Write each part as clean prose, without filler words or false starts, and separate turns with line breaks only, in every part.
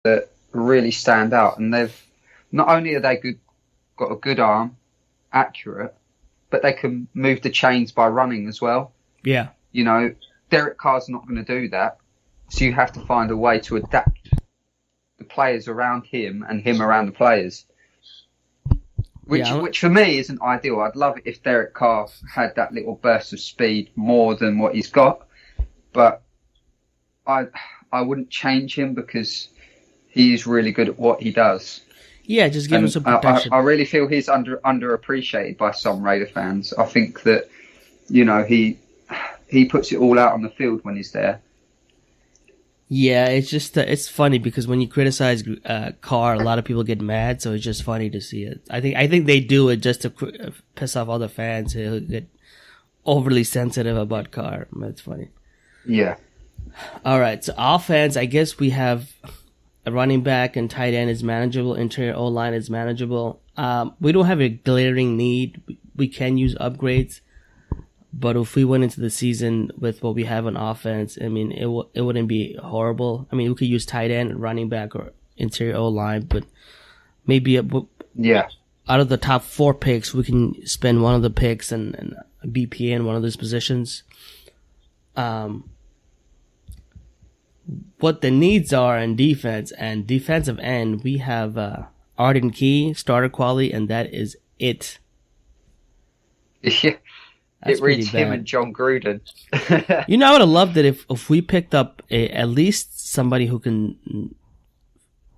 that really stand out, and they've not only are they got a good arm, accurate, but they can move the chains by running as well.
Yeah.
You know, Derek Carr's not going to do that, so you have to find a way to adapt the players around him and him around the players. Which for me isn't ideal. I'd love it if Derek Carr had that little burst of speed more than what he's got, but I wouldn't change him because he is really good at what he does.
Yeah, just give him some protection.
I really feel he's underappreciated by some Raider fans. I think that, you know, he puts it all out on the field when he's there.
Yeah, it's just it's funny because when you criticize Carr, a lot of people get mad. So it's just funny to see it. I think they do it just to piss off other fans who get overly sensitive about Carr. That's funny.
Yeah.
All right, so offense, I guess we have a running back and tight end is manageable. Interior O-line is manageable. We don't have a glaring need. We can use upgrades. But if we went into the season with what we have on offense, I mean, it wouldn't be horrible. I mean, we could use tight end, running back, or interior O-line, but maybe out of the top 4 picks, we can spend one of the picks and BPA in one of those positions. What the needs are in defense and defensive end, we have Arden Key, starter quality, and that is it.
Yeah. It reads him and John Gruden.
You know, I would have loved it if we picked up at least somebody who can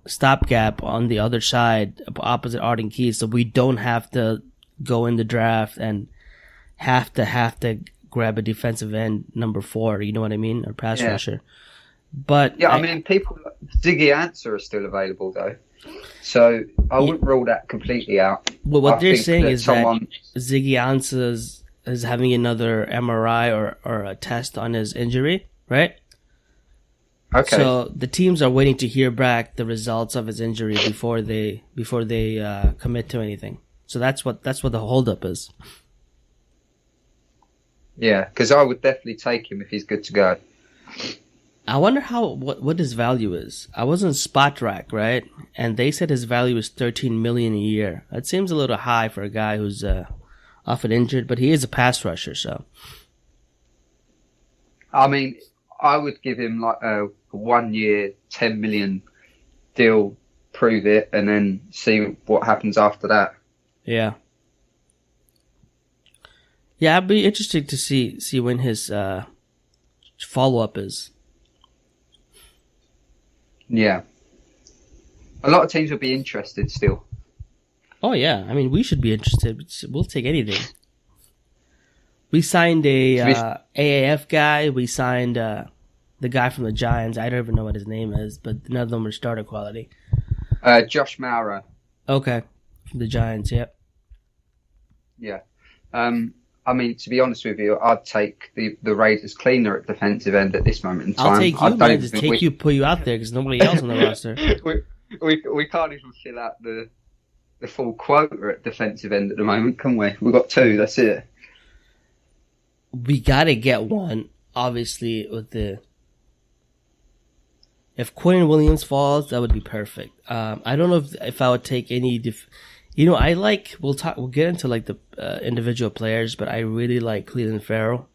stopgap on the other side, opposite Arden Key, so we don't have to go in the draft and have to grab a defensive end number 4. You know what I mean, or pass rusher. But
yeah, I mean, people Ziggy Answer are still available though, so I wouldn't rule that completely out.
Well, what they're saying is that Ziggy Answer is having another MRI or a test on his injury, right?
Okay.
So the teams are waiting to hear back the results of his injury before they commit to anything. So that's what the holdup is.
Yeah, because I would definitely take him if he's good to go.
I wonder what his value is. I was on Spot Rack, right? And they said his value is $13 million a year. That seems a little high for a guy who's often injured, but he is a pass rusher, so.
I mean, I would give him like a 1 year, $10 million deal, prove it, and then see what happens after that.
Yeah. Yeah, I'd be interested to see when his follow-up is.
Yeah. A lot of teams will be interested still.
Oh, yeah. I mean, we should be interested. We'll take anything. We signed a AAF guy. We signed the guy from the Giants. I don't even know what his name is, but none of them are starter quality.
Josh Maurer.
Okay. From the Giants, yep.
Yeah. I mean, to be honest with you, I'd take the Raiders cleaner at defensive end at this moment in time.
I'll take you, man. Just take you, put you out there because nobody else on the roster.
We can't even fill out the full quota at defensive end at the moment, can we? We've got 2, that's it.
We gotta get one, obviously, if Quinn Williams falls, that would be perfect. I don't know if I would take any we'll get into like the individual players, but I really like Cleveland Farrell.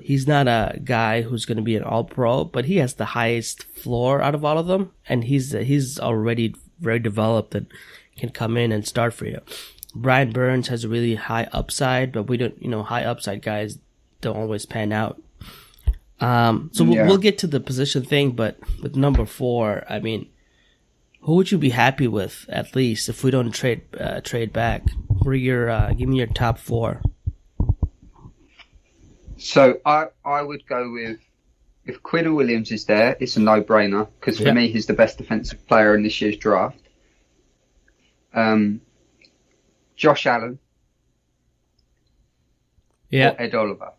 He's not a guy who's going to be an all-pro, but he has the highest floor out of all of them, and he's already very developed and can come in and start for you. Brian Burns has a really high upside, but we don't, high upside guys don't always pan out. We'll get to the position thing, but with number 4, I mean, who would you be happy with at least if we don't trade back? Give me your top 4.
So I would go with, if Quinn Williams is there, it's a no-brainer because for me he's the best defensive player in this year's draft. Josh Allen.
Yeah.
Or Ed Oliver.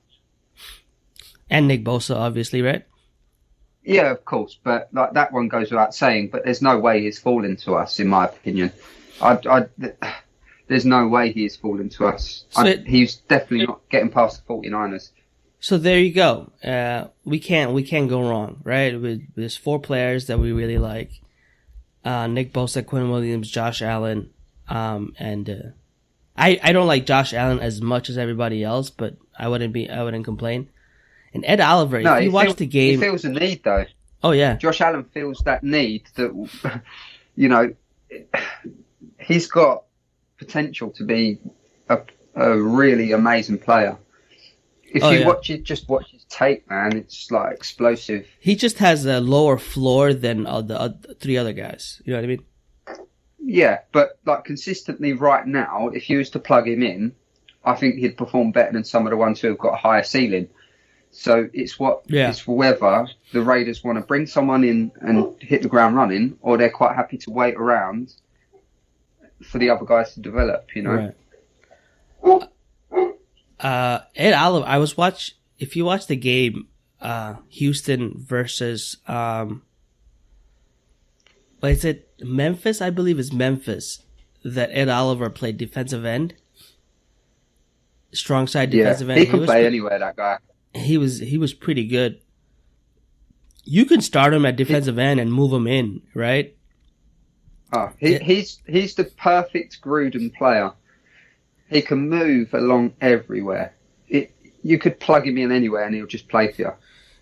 And Nick Bosa, obviously, right?
Yeah, of course, but like that one goes without saying. But there's no way he's fallen to us, in my opinion. There's no way he is falling to us. He's definitely not getting past the 49ers.
So there you go. We can't go wrong, right? There's 4 players that we really like: Nick Bosa, Quinn Williams, Josh Allen, and I don't like Josh Allen as much as everybody else, but I wouldn't complain. And Ed Oliver,
No,
if you watch the game,
he feels a need though.
Oh yeah,
Josh Allen feels that need that, you know, he's got potential to be a really amazing player. If just watch his tape, man, it's like explosive.
He just has a lower floor than the 3 other guys. You know what I mean?
Yeah, but like consistently right now, if you was to plug him in, I think he'd perform better than some of the ones who have got a higher ceiling. So it's whether the Raiders want to bring someone in and hit the ground running, or they're quite happy to wait around for the other guys to develop, you know?
Right. Ed Oliver, if you watch the game, Houston versus, what is it? Memphis, I believe it's Memphis, that Ed Oliver played defensive end. Strong side defensive end.
He can play anywhere, that guy.
He was pretty good. You can start him at defensive end and move him in, right?
Oh, he's the perfect Gruden player. He can move along everywhere. You could plug him in anywhere and he'll just play for you.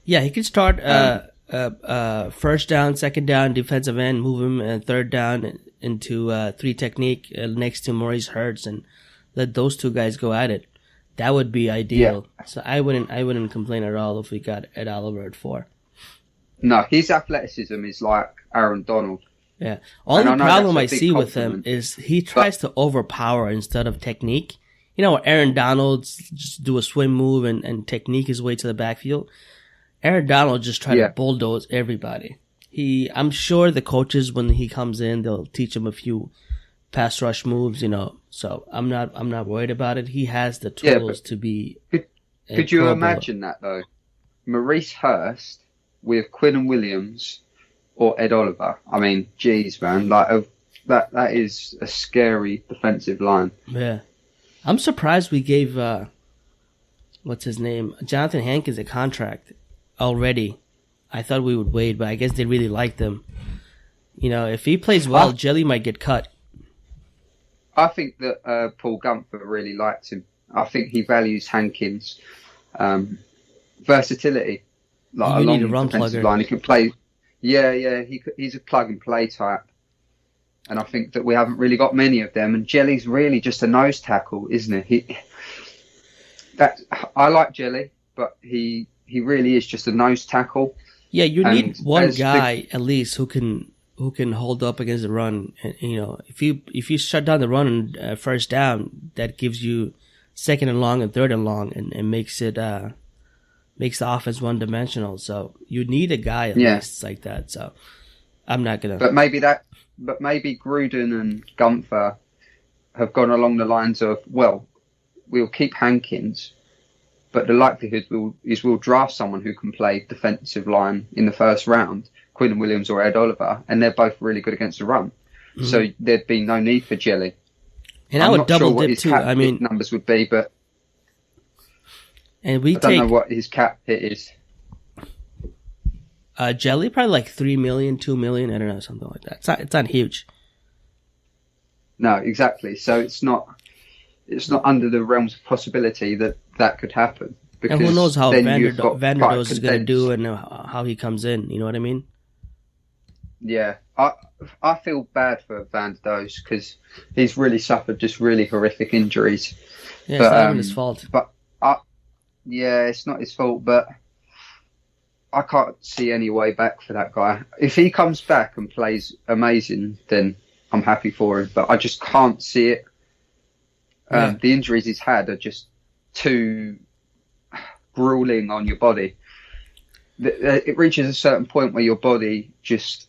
Yeah, he could start first down, second down, defensive end, move him, and third down into 3 technique next to Maurice Hurts, and let those 2 guys go at it. That would be ideal. Yeah. So I wouldn't complain at all if we got Ed Oliver at 4.
No, his athleticism is like Aaron Donald.
Yeah. Only problem I see with him is he tries to overpower instead of technique. You know, Aaron Donald's just do a swim move and technique his way to the backfield. Aaron Donald just try to bulldoze everybody. I'm sure the coaches, when he comes in, they'll teach him a few pass rush moves, you know. So I'm not worried about it. He has the tools to be.
Could you imagine that though? Maurice Hurst with Quinn Williams or Ed Oliver. I mean, geez, man, like that is a scary defensive line.
Yeah, I'm surprised we gave what's his name, Jonathan Hankins, a contract already. I thought we would wait, but I guess they really liked him. You know, if he plays well, Jelly might get cut.
I think that Paul Gunther really liked him. I think he values Hankins' versatility. Like
you need a run plugger.
Line. He can play. Yeah. He's a plug and play type, and I think that we haven't really got many of them. And Jelly's really just a nose tackle, isn't he? I like Jelly, but he really is just a nose tackle.
Yeah, you need one guy at least who can hold up against the run. And, you know, if you shut down the run and first down, that gives you second and long and third and long, and makes the offense one dimensional. So you need a guy at least like that. So I'm not gonna. But maybe
Gruden and Gunther have gone along the lines of, well, we'll keep Hankins, but the likelihood we'll draft someone who can play defensive line in the first round, Quinn Williams or Ed Oliver, and they're both really good against the run. Mm-hmm. So there'd be no need for Jelly.
And I would double dip too.
I mean, numbers would be, but I don't know what his cap hit is.
Jelly probably like $3 million, $2 million. I don't know, something like that. It's not huge.
No, exactly. So it's not under the realms of possibility that could happen.
Because and who knows how Vanderdoes is going to do and how he comes in. You know what I mean?
Yeah, I feel bad for Vanderdoes because he's really suffered just really horrific injuries.
Yeah, it's not even his fault.
But it's not his fault. But I can't see any way back for that guy. If he comes back and plays amazing, then I'm happy for him. But I just can't see it. The injuries he's had are just too grueling on your body. It reaches a certain point where your body just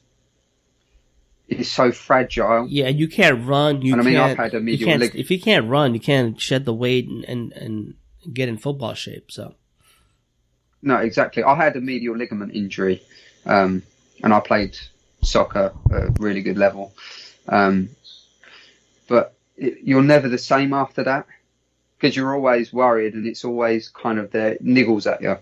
is so fragile.
Yeah, and you can't run.
I've had a medial ligament.
If you can't run, you can't shed the weight and get in football shape. So.
No, exactly. I had a medial ligament injury, and I played soccer at a really good level. But you're never the same after that. because you're always worried, and it's always kind of there, niggles at you.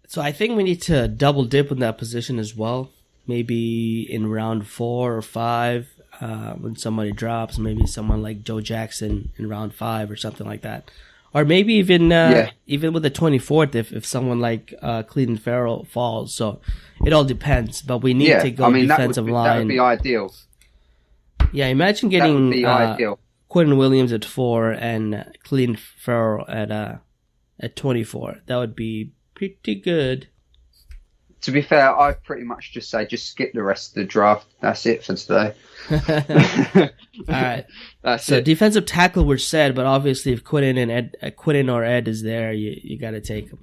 So I think we need to double dip in that position as well. Maybe in round 4 or 5, when somebody drops, maybe someone like Joe Jackson in round 5 or something like that. Or maybe even with the 24th, if someone like Cleveland Farrell falls. So it all depends. But we need to go defensive line.
That would be ideal.
Yeah, imagine getting Quentin Williams at 4 and Cleveland Farrell at 24. That would be pretty good.
To be fair, I'd pretty much just say skip the rest of the draft. That's it for today.
All right. So defensive tackle we're said, but obviously if Quentin or Ed is there, you got to take him.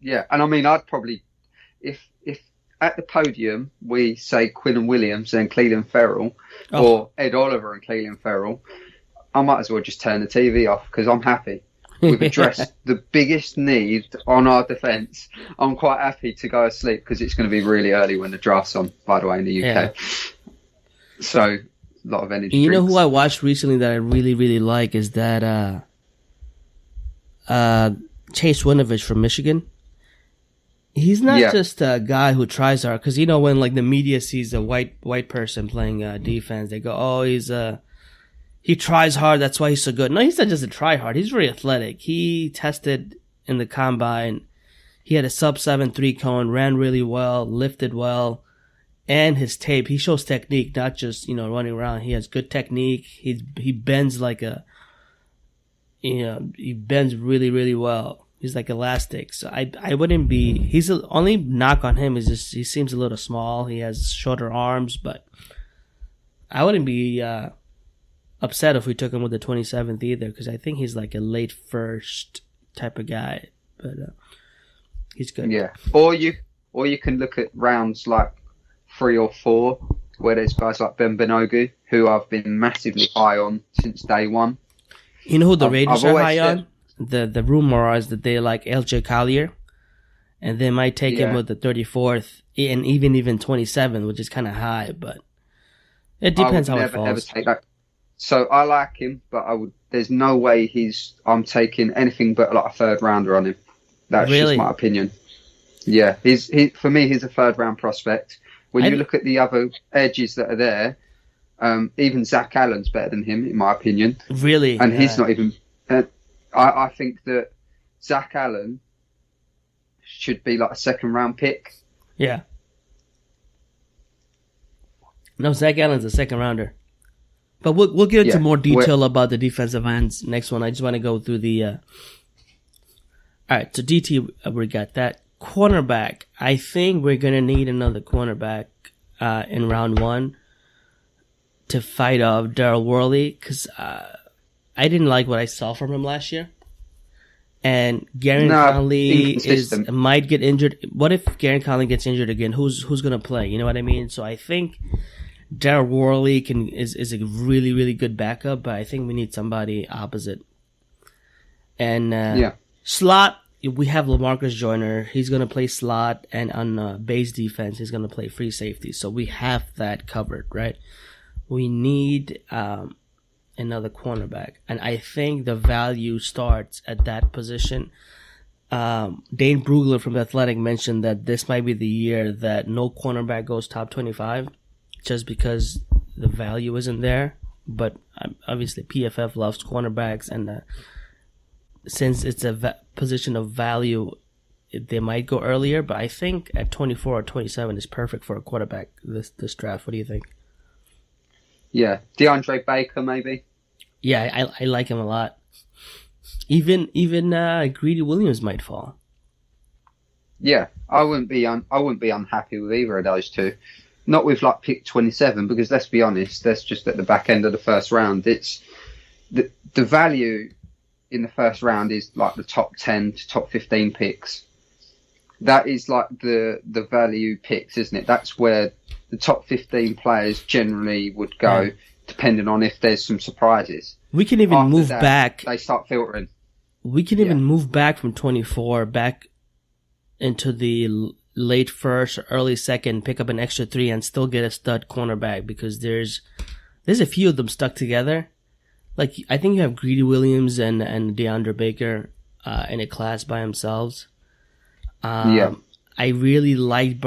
Yeah, and I mean, I'd probably, if at the podium we say Quentin Williams and Cleveland Farrell, or Ed Oliver and Cleveland Farrell, I might as well just turn the TV off because I'm happy. We've addressed the biggest need on our defence. I'm quite happy to go to sleep because it's going to be really early when the draft's on, by the way, in the UK. Yeah. So, a lot of energy.
You know who I watched recently that I really, really like is that Chase Winovich from Michigan. He's not just a guy who tries hard, because you know when like the media sees a white person playing defense, they go, "Oh, he tries hard, that's why he's so good." No, he's not just a try hard. He's very athletic. He tested in the combine. He had a sub 7.3 cone, ran really well, lifted well, and his tape. He shows technique, not just running around. He has good technique. He bends like he bends really, really well. He's like elastic. So I wouldn't be. He's the only knock on him is just he seems a little small. He has shorter arms, but I wouldn't be upset if we took him with the 27th either, because I think he's like a late first type of guy. But he's good.
Yeah. Or you can look at rounds like 3 or 4 where there's guys like Ben Benogu who I've been massively high on since day one.
You know who the Raiders are high on? The rumor is that they like LJ Collier, and they might take him with the 34th and even 27th, which is kind of high, but it depends how it falls. Ever take that.
So I like him, but there's no way I'm taking anything but like a 3rd rounder on him. That's just my opinion. Yeah, for me, he's a 3rd round prospect. When you look at the other edges that are there, even Zach Allen's better than him, in my opinion.
Really?
And he's not even... I think that Zach Allen should be like a 2nd round pick.
Yeah. No, Zach Allen's a 2nd rounder. But we'll get into more detail about the defensive ends next one. I just want to go through the... All right, so DT, we got that. Cornerback. I think we're going to need another cornerback in round 1 to fight off Darryl Worley, because I didn't like what I saw from him last year. And Garen Conley might get injured. What if Garen Conley gets injured again? Who's going to play? You know what I mean? So I think Darryl Worley is a really, really good backup, but I think we need somebody opposite. And slot, we have LaMarcus Joyner. He's going to play slot, and on base defense, he's going to play free safety. So we have that covered, right? We need another cornerback, and I think the value starts at that position. Dane Brugler from The Athletic mentioned that this might be the year that no cornerback goes top 25, just because the value isn't there. But obviously PFF loves cornerbacks, and since it's a position of value, they might go earlier. But I think at 24 or 27 is perfect for a quarterback this draft. What do you think?
Yeah, DeAndre Baker maybe.
Yeah, I like him a lot. Even Greedy Williams might fall.
Yeah, I wouldn't be unhappy with either of those two. Not with like pick 27, because let's be honest, that's just at the back end of the 1st round. It's the value in the 1st round is like the top 10 to top 15 picks. That is like the value picks, isn't it? That's where the top 15 players generally would go, depending on if there's some surprises.
We can even move back.
They start filtering.
We can even move back from 24 back into the late 1st, early 2nd, pick up an extra 3 and still get a stud cornerback, because there's there's a few of them stuck together. Like, I think you have Greedy Williams and DeAndre Baker in a class by themselves.
Yeah.
I really liked